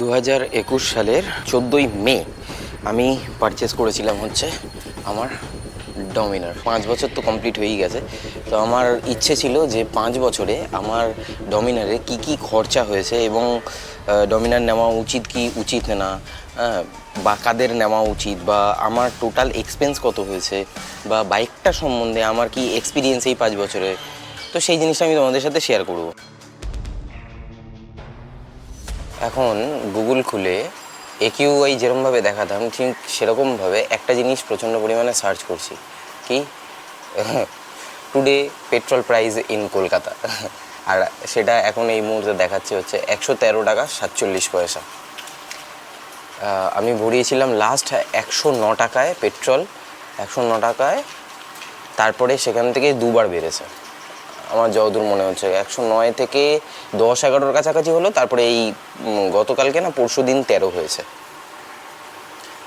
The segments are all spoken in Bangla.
2021 সালের 14ই মে আমি পারচেস করেছিলাম হচ্ছে আমার ডমিনার। 5 বছর তো কমপ্লিট হয়েই গেছে। তো আমার ইচ্ছে ছিল যে 5 বছরে আমার ডমিনারে কি কি খরচা হয়েছে এবং ডমিনার নেওয়া উচিত কি উচিত না, বা কাদের নেওয়া উচিত, বা আমার টোটাল এক্সপেন্স কত হয়েছে, বা বাইকটা সম্বন্ধে আমার কি এক্সপিরিয়েন্স এই 5 বছরে। তো সেই জিনিসটা আমি তোমাদের সাথে শেয়ার করব। এখন গুগল খুলে একিউআই যেরকমভাবে দেখাতাম ঠিক সেরকমভাবে একটা জিনিস প্রচণ্ড পরিমাণে সার্চ করছি, কি today petrol price in Kolkata. আর সেটা এখন এই মুহূর্তে দেখাচ্ছে হচ্ছে 113 টাকা 47 পয়সা। আমি ভরিয়েছিলাম লাস্ট 109 টাকায় পেট্রোল, 109 টাকায়। তারপরে সেখান থেকে দুবার বেড়েছে আমার যতদূর মনে হচ্ছে। 109 থেকে 10-11 কাছাকাছি হলো। তারপরে এই গতকালকে না পরশু দিন 13 হয়েছে।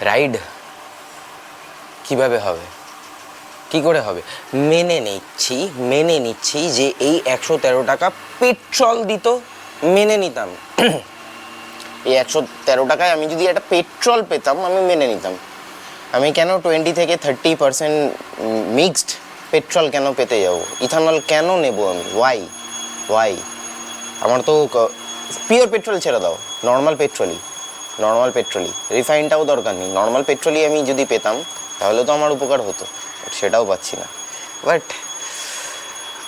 রাইড কিভাবে হবে, কি করে হবে? মেনে নিচ্ছি যে এই 113 টাকা পেট্রোল দিত, মেনে নিতাম। এই 113 টাকায় আমি যদি একটা পেট্রোল পেতাম আমি মেনে নিতাম। আমি কেন 20 থেকে 30% মিক্সড পেট্রোল কেন পেতে যাবো? ইথানল কেন নেব আমি? ওয়াই? আমার তো পিওর পেট্রোল ছেড়ে দাও, নর্মাল পেট্রোলই, রিফাইনটাও দরকার নেই, নর্মাল পেট্রোলই আমি যদি পেতাম তাহলে তো আমার উপকার হতো। সেটাও পাচ্ছি না। বাট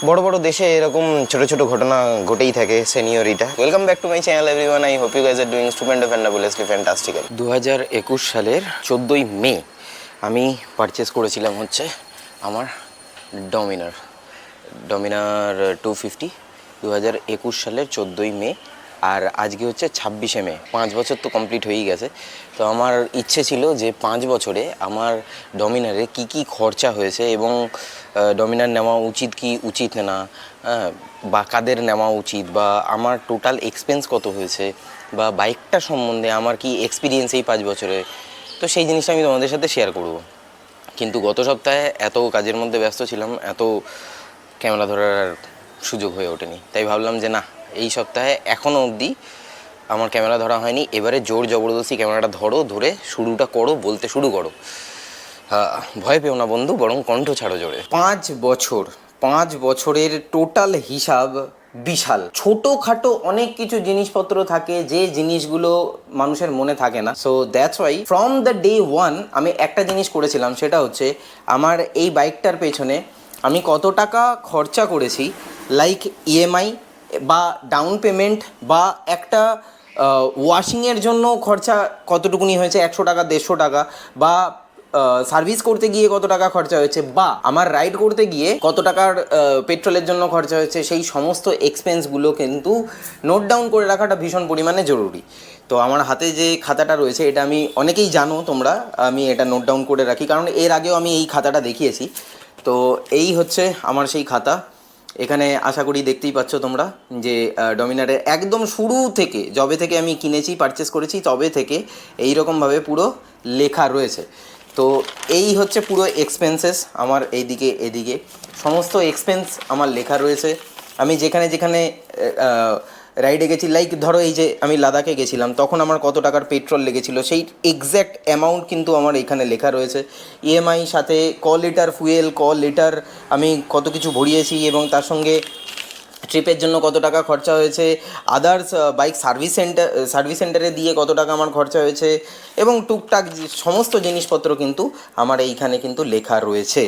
বড় বড় দেশে এরকম ছোটো ছোটো ঘটনা ঘটেই থাকে। Senorita, welcome back to my channel everyone. I hope you guys are doing stupendous fantabulously fantastical. 2021 সালের 14ই মে আমি পারচেস করেছিলাম হচ্ছে আমার ডমিনার 250। 2021 সালের 14ই মে, আর আজকে হচ্ছে 26শে মে। 5 বছর তো কমপ্লিট হয়েই গেছে। তো আমার ইচ্ছে ছিল যে 5 বছরে আমার ডমিনারে কি কি খরচা হয়েছে এবং ডমিনার নেওয়া উচিত কি উচিত না, বা কাদের নেওয়া উচিত, বা আমার টোটাল এক্সপেন্স কত হয়েছে, বা বাইকটা সম্বন্ধে আমার কি এক্সপিরিয়েন্স এই 5 বছরে। তো সেই জিনিসটা আমি তোমাদের সাথে শেয়ার করব। কিন্তু গত সপ্তাহে এত কাজের মধ্যে ব্যস্ত ছিলাম, এত ক্যামেরা ধরার সুযোগ হয়ে ওঠেনি। তাই ভাবলাম যে না, এই সপ্তাহে এখনও অবধি আমার ক্যামেরা ধরা হয়নি। এবারে জোর জবরদস্তি ক্যামেরাটা ধরে শুরুটা করো, বলতে শুরু করো। ভয় পেও না বন্ধু, বরং কণ্ঠ ছাড়ো জোরে। 5 বছরের টোটাল হিসাব বিশাল। ছোটোখাটো অনেক কিছু জিনিসপত্র থাকে যে জিনিসগুলো মানুষের মনে থাকে না। So that's why from the day one আমি একটা জিনিস করেছিলাম, সেটা হচ্ছে আমার এই বাইকটার পেছনে আমি কত টাকা খরচা করেছি, লাইক ইএমআই বা ডাউন পেমেন্ট, বা একটা ওয়াশিংয়ের জন্য খরচা কতটুকুনি হয়েছে, 100 টাকা 150 টাকা, বা সার্ভিস করতে গিয়ে কত টাকা খরচা হয়েছে, বা আমার রাইড করতে গিয়ে কত টাকার পেট্রোলের জন্য খরচা হয়েছে, সেই সমস্ত এক্সপেন্সগুলো কিন্তু নোট ডাউন করে রাখাটা ভীষণ পরিমাণে জরুরি। তো আমার হাতে যে খাতাটা রয়েছে, এটা আমি অনেকেই জানো তোমরা, আমি এটা নোট ডাউন করে রাখি, কারণ এর আগেও আমি এই খাতাটা দেখিয়েছি। তো এই হচ্ছে আমার সেই খাতা। এখানে আশা করি দেখতেই পাচ্ছ তোমরা যে ডমিনারের একদম শুরু থেকে, যবে থেকে আমি কিনেছি পারচেস করেছি তবে থেকে এইরকমভাবে পুরো লেখা রয়েছে। তো এই হচ্ছে পুরো এক্সপেন্সেস আমার, এইদিকে এদিকে সমস্ত এক্সপেন্স আমার লেখা রয়েছে। আমি যেখানে যেখানে রাইডে গেছি, লাইক ধরো এই যে আমি লাদাখে গেছিলাম, তখন আমার কত টাকার পেট্রোল লেগেছিলো সেই এক্স্যাক্ট অ্যামাউন্ট কিন্তু আমার এখানে লেখা রয়েছে। ইএমআই সাথে লিটার ফুয়েল, লিটার আমি কত কিছু ভরিয়েছি, এবং তার সঙ্গে ট্রিপের জন্য কত টাকা খরচা হয়েছে, আদার্স বাইক সার্ভিস সেন্টারে দিয়ে কত টাকা আমার খরচা হয়েছে, এবং টুকটাক সমস্ত জিনিসপত্র কিন্তু আমার এইখানে কিন্তু লেখা রয়েছে।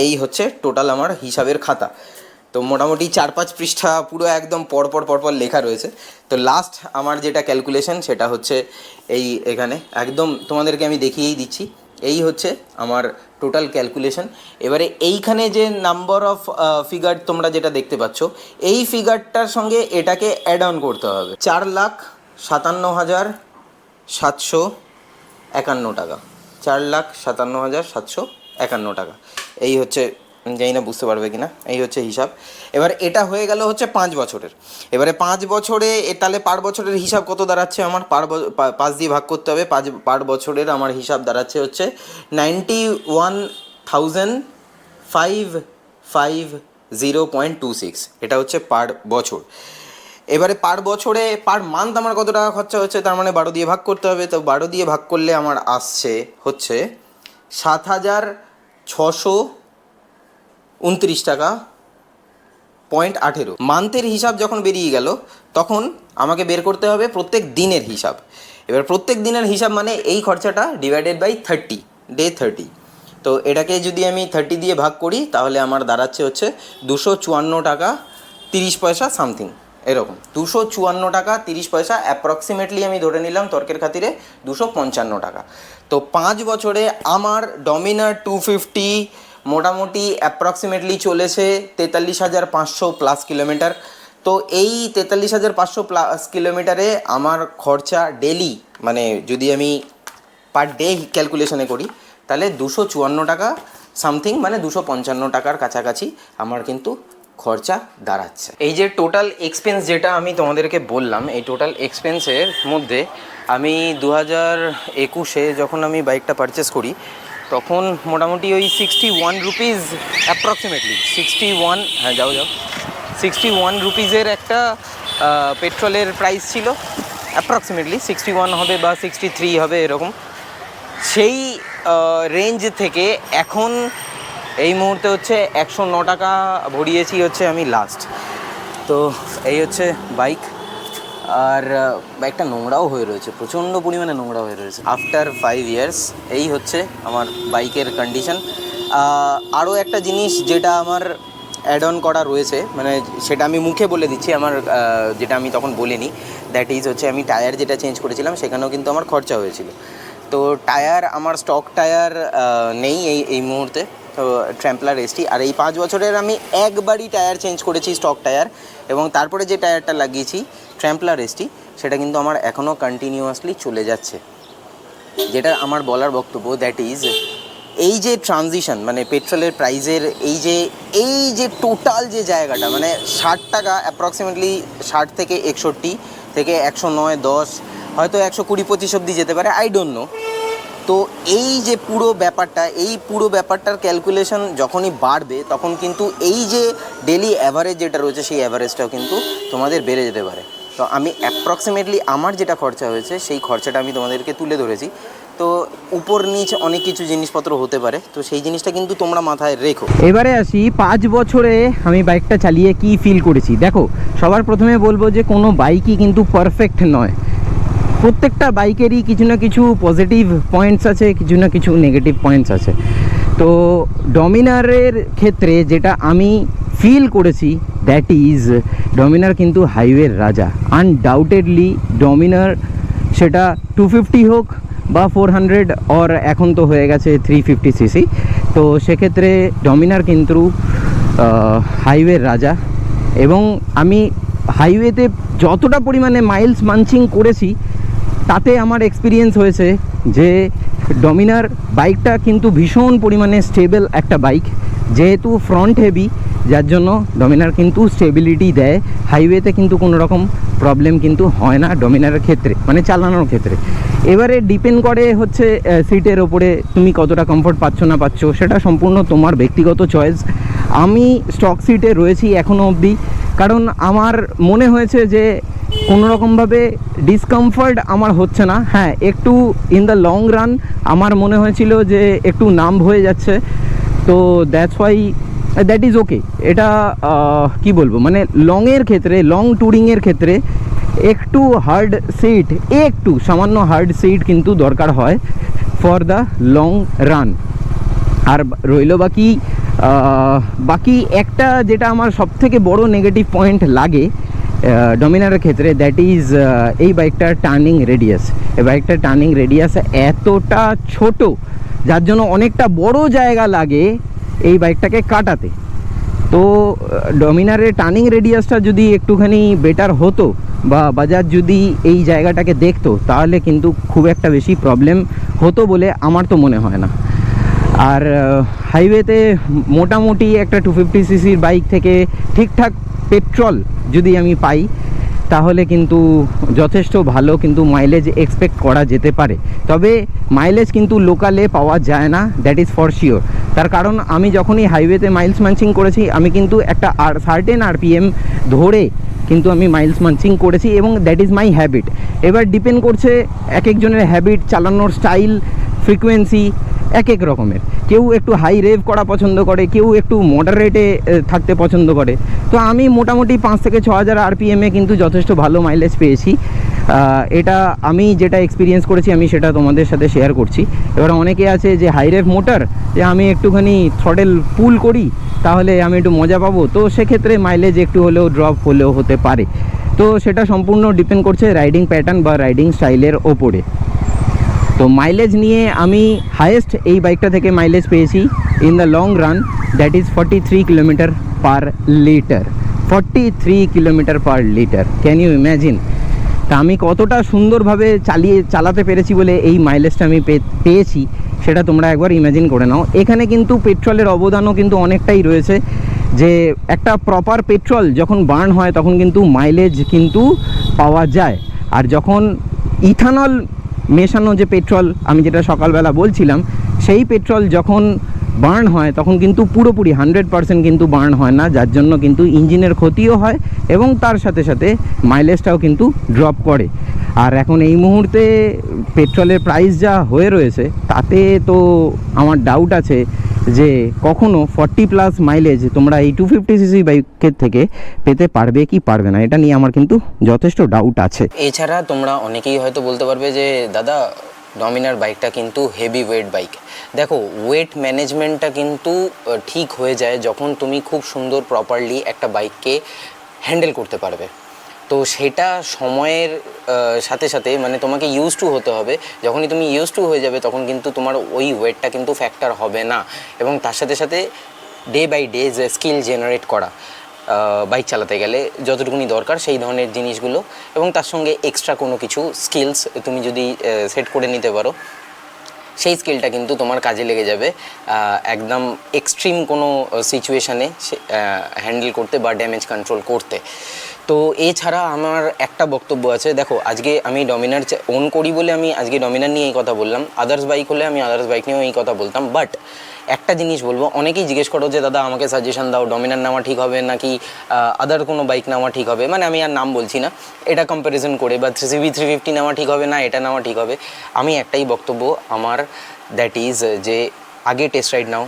এই হচ্ছে টোটাল আমার হিসাবের খাতা। তো মোটামুটি 4-5 পৃষ্ঠা পুরো একদম পরপর লেখা রয়েছে। তো লাস্ট আমার যেটা ক্যালকুলেশন সেটা হচ্ছে এখানে একদম তোমাদেরকে আমি দেখিয়েই দিচ্ছি। এই হচ্ছে আমার টোটাল ক্যালকুলেশন। এবারে এইখানে যে নাম্বার অফ ফিগার তোমরা যেটা দেখতে পাচ্ছ, এই ফিগারটার সঙ্গে এটাকে অ্যাড অন করতে হবে। 4,57,751 টাকা, 4,57,751 টাকা। এই হচ্ছে, জানি না বুঝতে পারবে কি না, এই হচ্ছে হিসাব। এবার এটা হয়ে গেল হচ্ছে 5 বছরের। এবারে 5 বছরে তাহলে পার বছরের হিসাব কত দাঁড়াচ্ছে আমার? 5 দিয়ে ভাগ করতে হবে। পার বছরের আমার হিসাব দাঁড়াচ্ছে হচ্ছে 91,550.26। এটা হচ্ছে পার বছর। এবারে পার বছরে পার মান্থ আমার কত টাকা খরচা হচ্ছে, তার মানে 12 দিয়ে ভাগ করতে হবে। তো 12 দিয়ে ভাগ করলে আমার আসছে হচ্ছে 7,629 টাকা .18। মান্থের হিসাব যখন বেরিয়ে গেল তখন আমাকে বের করতে হবে প্রত্যেক দিনের হিসাব। এবার প্রত্যেক দিনের হিসাব মানে এই খরচাটা ডিভাইডেড বাই 30, ডে 30। তো এটাকে যদি আমি 30 দিয়ে ভাগ করি তাহলে আমার দাঁড়াচ্ছে হচ্ছে 254 টাকা 30 পয়সা সামথিং, এরকম 254 টাকা 30 পয়সা অ্যাপ্রক্সিমেটলি আমি ধরে নিলাম তর্কের খাতিরে 255 টাকা। তো 5 বছরে আমার ডমিনার 250 মোটামুটি অ্যাপ্রক্সিমেটলি চলেছে 43,500 প্লাস কিলোমিটার। তো এই 43,500 প্লাস কিলোমিটারে আমার খরচা ডেলি মানে যদি আমি পার ডে ক্যালকুলেশনে করি তাহলে 254 টাকা সামথিং, মানে 255 টাকার কাছাকাছি আমার কিন্তু খরচা দাঁড়াচ্ছে। এই যে টোটাল এক্সপেন্স যেটা আমি তোমাদেরকে বললাম, এই টোটাল এক্সপেন্সের মধ্যে আমি 2021-এ যখন আমি বাইকটা পারচেস করি তখন মোটামুটি ওই 61 রুপিস অ্যাপ্রক্সিমেটলি 61, হ্যাঁ যাও 61 রুপিসের একটা পেট্রোলের প্রাইস ছিল। অ্যাপ্রক্সিমেটলি 61 হবে বা 63 হবে এরকম। সেই রেঞ্জ থেকে এখন এই মুহূর্তে হচ্ছে 109 টাকা ভরিয়েছি হচ্ছে আমি লাস্ট। তো এই হচ্ছে বাইক। আর বাইকটা নোংরাও হয়ে রয়েছে, প্রচণ্ড পরিমাণে নোংরা হয়ে রয়েছে আফটার 5 ইয়ার্স। এই হচ্ছে আমার বাইকের কন্ডিশন। আরও একটা জিনিস যেটা আমার অ্যাড অন করা রয়েছে, মানে সেটা আমি মুখে বলে দিচ্ছি, আমার যেটা আমি তখন বলিনি, দ্যাট ইজ হচ্ছে আমি টায়ার যেটা চেঞ্জ করেছিলাম সেখানেও কিন্তু আমার খরচা হয়েছিল। তো টায়ার আমার স্টক টায়ার নেই এই মুহূর্তে, তো ট্র্যাম্পলার এসটি। আর এই 5 বছরের আমি একবারই টায়ার চেঞ্জ করেছি স্টক টায়ার, এবং তারপরে যে টায়ারটা লাগিয়েছি ট্র্যাম্পলার এসটি সেটা কিন্তু আমার এখনও কন্টিনিউয়াসলি চলে যাচ্ছে। যেটা আমার বলার বক্তব্য দ্যাট ইজ এই যে ট্রানজিশন মানে পেট্রোলের প্রাইজের এই যে টোটাল যে জায়গাটা মানে 60 টাকা অ্যাপ্রক্সিমেটলি 60 থেকে 61 থেকে 109, 10 হয়তো 120-25 অবধি যেতে পারে, আই ডোন্ট নো। তো এই যে পুরো ব্যাপারটার ক্যালকুলেশন যখনই বাড়বে তখন কিন্তু এই যে ডেলি অ্যাভারেজ যেটা রয়েছে সেই অ্যাভারেজটাও কিন্তু তোমাদের বেড়ে যেতে পারে। তো আমি অ্যাপ্রক্সিমেটলি আমার যেটা খরচা হয়েছে সেই খরচাটা আমি তোমাদেরকে তুলে ধরেছি। তো উপর নিচ অনেক কিছু জিনিসপত্র হতে পারে, তো সেই জিনিসটা কিন্তু তোমরা মাথায় রেখো। এবারে আসি 5 বছরে আমি বাইকটা চালিয়ে কি ফিল করেছি। দেখো, সবার প্রথমে বলবো যে কোনো বাইকই কিন্তু পারফেক্ট নয়। প্রত্যেকটা বাইকেরই কিছু না কিছু পজিটিভ পয়েন্টস আছে, কিছু না কিছু নেগেটিভ পয়েন্টস আছে। তো ডমিনারের ক্ষেত্রে যেটা আমি ফিল করেছি দ্যাট ইজ ডমিনার কিন্তু হাইওয়ের রাজা। আনডাউটেডলি ডমিনার, সেটা 250 হোক বা 400 অর এখন তো হয়ে গেছে 350 সিসি। তো সেক্ষেত্রে ডমিনার কিন্তু হাইওয়ের রাজা। এবং আমি হাইওয়েতে যতটা পরিমাণে মাইলস মাঞ্চিং করেছি তাতে আমার এক্সপিরিয়েন্স হয়েছে যে ডমিনার বাইকটা কিন্তু ভীষণ পরিমাণে স্টেবল একটা বাইক। যেহেতু ফ্রন্ট হেভি, যার জন্য ডমিনার কিন্তু স্টেবিলিটি দেয়। হাইওয়েতে কিন্তু কোনো রকম প্রবলেম কিন্তু হয় না ডমিনারের ক্ষেত্রে, মানে চালানোর ক্ষেত্রে। এবারে ডিপেন্ড করে হচ্ছে সিটের ওপরে তুমি কতটা কমফোর্ট পাচ্ছ না পাচ্ছ, সেটা সম্পূর্ণ তোমার ব্যক্তিগত চয়েস। আমি স্টক সিটে রয়েছি এখনও অবধি, কারণ আমার মনে হয়েছে যে কোনো রকমভাবে ডিসকমফর্ট আমার হচ্ছে না। হ্যাঁ, একটু ইন দ্য লং রান আমার মনে হয়েছিল যে একটু নাম্ব হয়ে যাচ্ছে, তো that's why that is okay. এটা কি বলবো, মানে লংয়ের ক্ষেত্রে, লং ট্যুরিংয়ের ক্ষেত্রে একটু হার্ড সিট, একটু সামান্য হার্ড সিট কিন্তু দরকার হয় ফর দ্য লং রান। আর রইল বাকি একটা যেটা আমার সবথেকে বড় নেগেটিভ পয়েন্ট লাগে ডমিনারের ক্ষেত্রে, দ্যাট ইজ এই বাইকটার টার্নিং রেডিয়াস। এই বাইকটার টার্নিং রেডিয়াস এতটা ছোট, যার জন্য অনেকটা বড় জায়গা লাগে এই বাইকটাকে কাটাতে। তো ডমিনারের টার্নিং রেডিয়াসটা যদি একটুখানি বেটার হতো বা বাজাজ যদি এই জায়গাটাকে দেখতো তাহলে কিন্তু খুব একটা বেশি প্রবলেম হতো বলে আমার তো মনে হয় না। আর হাইওয়েতে মোটামুটি একটা 250 সিসির বাইক থেকে ঠিকঠাক পেট্রোল যদি আমি পাই তাহলে কিন্তু যথেষ্ট ভালো কিন্তু মাইলেজ এক্সপেক্ট করা যেতে পারে। তবে মাইলেজ কিন্তু লোকালে পাওয়া যায় না, দ্যাট ইজ ফর শিওর। তার কারণ আমি যখনই হাইওয়েতে মাইলস মাঞ্চিং করেছি, আমি কিন্তু একটা সার্টেন আরপিএম ধরে কিন্তু আমি মাইলস মাঞ্চিং করেছি, এবং দ্যাট ইজ মাই হ্যাবিট। এবার ডিপেন্ড করছে এক একজনের হ্যাবিট, চালানোর স্টাইল, ফ্রিকোয়েন্সি এক এক রকমের। কেউ একটু হাই রেভ করা পছন্দ করে, কেউ একটু মডারেটে থাকতে পছন্দ করে। তো আমি মোটামুটি 5 থেকে 6,000 আরপিএমে কিন্তু যথেষ্ট ভালো মাইলেজ পেয়েছি। এটা আমি যেটা এক্সপিরিয়েন্স করেছি আমি সেটা তোমাদের সাথে শেয়ার করছি। এবার অনেকে আছে যে হাই রেভ মোটর, যে আমি একটুখানি থ্রটেল পুল করি তাহলে আমি একটু মজা পাবো, তো সেক্ষেত্রে মাইলেজ একটু হলেও ড্রপ হলেও হতে পারে। তো সেটা সম্পূর্ণ ডিপেন্ড করছে রাইডিং প্যাটার্ন বা রাইডিং স্টাইলের ওপরে। তো মাইলেজ নিয়ে আমি হায়েস্ট এই বাইকটা থেকে মাইলেজ পেয়েছি in the long run, that is 43 kilometre per litre. 43 kilometre per litre, can you imagine? তা আমি কতটা সুন্দরভাবে চালাতে পেরেছি বলে এই মাইলেজটা আমি পেয়েছি সেটা তোমরা একবার ইমাজিন করে নাও। এখানে কিন্তু পেট্রোলের অবদানও কিন্তু অনেকটাই রয়েছে, যে একটা প্রপার পেট্রোল যখন বার্ন হয় তখন কিন্তু মাইলেজ কিন্তু পাওয়া যায়। আর যখন ইথানল মেশানো যে পেট্রোল আমি যেটা সকালবেলা বলছিলাম, সেই পেট্রোল যখন বার্ন হয় তখন কিন্তু পুরোপুরি 100% কিন্তু বার্ন হয় না, যার জন্য কিন্তু ইঞ্জিনের ক্ষতিও হয় এবং তার সাথে সাথে মাইলেজটাও কিন্তু ড্রপ করে। আর এখন এই মুহূর্তে পেট্রোলের প্রাইস যা হয়ে রয়েছে তাতে তো আমার ডাউট আছে যে কখনো 40+ মাইলেজ তোমরা এই 250cc বাইকের থেকে পেতে পারবে কি পারবে না, এটা নিয়ে আমার কিন্তু যথেষ্ট ডাউট আছে। এছাড়া তোমরা অনেকেই হয়তো বলতে পারবে যে দাদা ডমিনার বাইকটা কিন্তু হেভি ওয়েট বাইক। দেখো, ওয়েট ম্যানেজমেন্টটা কিন্তু ঠিক হয়ে যায় যখন তুমি খুব সুন্দর প্রপারলি একটা বাইককে হ্যান্ডেল করতে পারবে। তো সেটা সময়ের সাথে সাথে মানে তোমাকে ইউজ টু হতে হবে। যখনই তুমি ইউজ টু হয়ে যাবে তখন কিন্তু তোমার ওই ওয়েটটা কিন্তু ফ্যাক্টর হবে না। এবং তার সাথে সাথে ডে বাই ডে যে স্কিল জেনারেট করা বাইক চালাতে গেলে যতটুকুনি দরকার সেই ধরনের জিনিসগুলো, এবং তার সঙ্গে এক্সট্রা কোনো কিছু স্কিলস তুমি যদি সেট করে নিতে পারো, সেই স্কিলটা কিন্তু তোমার কাজে লেগে যাবে একদম এক্সট্রিম কোনো সিচুয়েশানে হ্যান্ডেল করতে বা ড্যামেজ কন্ট্রোল করতে। তো এছাড়া আমার একটা বক্তব্য আছে। দেখো, আজকে আমি ডমিনার ওন করি বলে আমি আজকে ডমিনার নিয়ে এই কথা বললাম, আদার্স বাইক হলে আমি আদার্স বাইক নিয়েও এই কথা বলতাম। বাট একটা জিনিস বলবো, অনেকেই জিজ্ঞেস করো যে দাদা আমাকে সাজেশন দাও, ডমিনার নেওয়া ঠিক হবে নাকি আদার কোনো বাইক নেওয়া ঠিক হবে, মানে আমি আর নাম বলছি না, এটা কম্প্যারিজন করে, বা CB 350 নেওয়া ঠিক হবে না এটা নেওয়া ঠিক হবে। আমি একটাই বক্তব্য আমার, দ্যাট ইজ যে আগে টেস্ট রাইড নাও,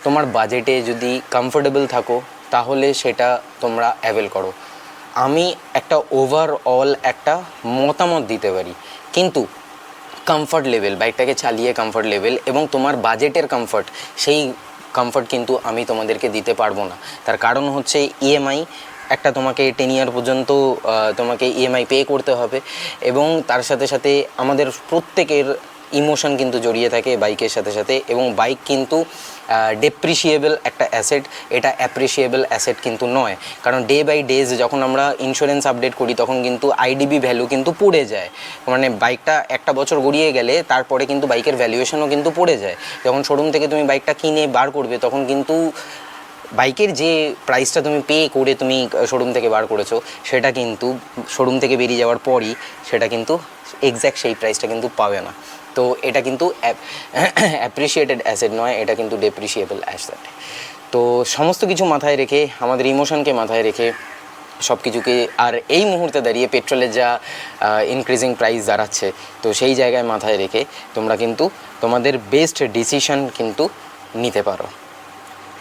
তোমার বাজেটে যদি কমফোর্টেবল থাকো তাহলে সেটা তোমরা অ্যাভেল করো। আমি একটা ওভারঅল একটা মতামত দিতে পারি, কিন্তু কমফর্ট লেভেল, বাইকটাকে চালিয়ে কমফর্ট লেভেল এবং তোমার বাজেটের কমফর্ট, সেই কমফর্ট কিন্তু আমি তোমাদেরকে দিতে পারবো না। তার কারণ হচ্ছে ইএমআই, একটা তোমাকে 10 ইয়ার পর্যন্ত তোমাকে ইএমআই পে করতে হবে, এবং তার সাথে সাথে আমাদের প্রত্যেকের ইমোশন কিন্তু জড়িয়ে থাকে বাইকের সাথে সাথে, এবং বাইক কিন্তু ডেপ্রিসিয়েবল একটা অ্যাসেট, এটা অ্যাপ্রিসিয়েবল অ্যাসেট কিন্তু নয়। কারণ ডে বাই ডেজ যখন আমরা ইন্স্যুরেন্স আপডেট করি তখন কিন্তু আইডিবি ভ্যালু কিন্তু পড়ে যায়, মানে বাইকটা একটা বছর গড়িয়ে গেলে তারপরে কিন্তু বাইকের ভ্যালুয়েশনও কিন্তু পড়ে যায়। যখন শোরুম থেকে তুমি বাইকটা কিনে বার করবে তখন কিন্তু বাইকের যে প্রাইসটা তুমি পে করে তুমি শোরুম থেকে বার করেছো সেটা কিন্তু শোরুম থেকে বেরিয়ে যাওয়ার পরই সেটা কিন্তু এক্স্যাক্ট সেই প্রাইসটা কিন্তু পাবে না। তো এটা কিন্তু অ্যাপ্রিসিয়েটেড অ্যাসেট নয়, এটা কিন্তু ডেপ্রিসিয়েবল অ্যাসেট। তো সমস্ত কিছু মাথায় রেখে, আমাদের ইমোশনকে মাথায় রেখে সব কিছুকে, আর এই মুহূর্তে দাঁড়িয়ে পেট্রোলের যা ইনক্রিজিং প্রাইস দাঁড়াচ্ছে, তো সেই জায়গায় মাথায় রেখে তোমরা কিন্তু তোমাদের বেস্ট ডিসিশন কিন্তু নিতে পারো।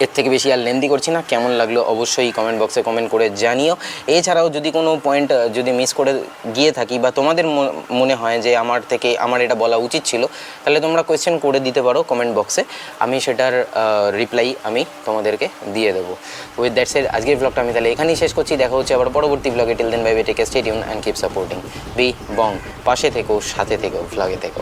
এর থেকে বেশি আর লেন্দি করছি না। কেমন লাগলো অবশ্যই কমেন্ট বক্সে কমেন্ট করে জানিও। এছাড়াও যদি কোনো পয়েন্ট যদি মিস করে গিয়ে থাকি বা তোমাদের মনে হয় যে আমার এটা বলা উচিত ছিল, তাহলে তোমরা কোয়েশ্চেন করে দিতে পারো কমেন্ট বক্সে, আমি সেটার রিপ্লাই আমি তোমাদেরকে দিয়ে দেবো। উইথ দ্যাট সেড আজকের ব্লগটা আমি তাহলে এখানেই শেষ করছি। দেখা হচ্ছে আবার পরবর্তী ব্লগে। Till then bye bye, take care, stay tune and keep supporting B Bong. পাশে থেকো, সাথে থেকো, ব্লগে থেকো।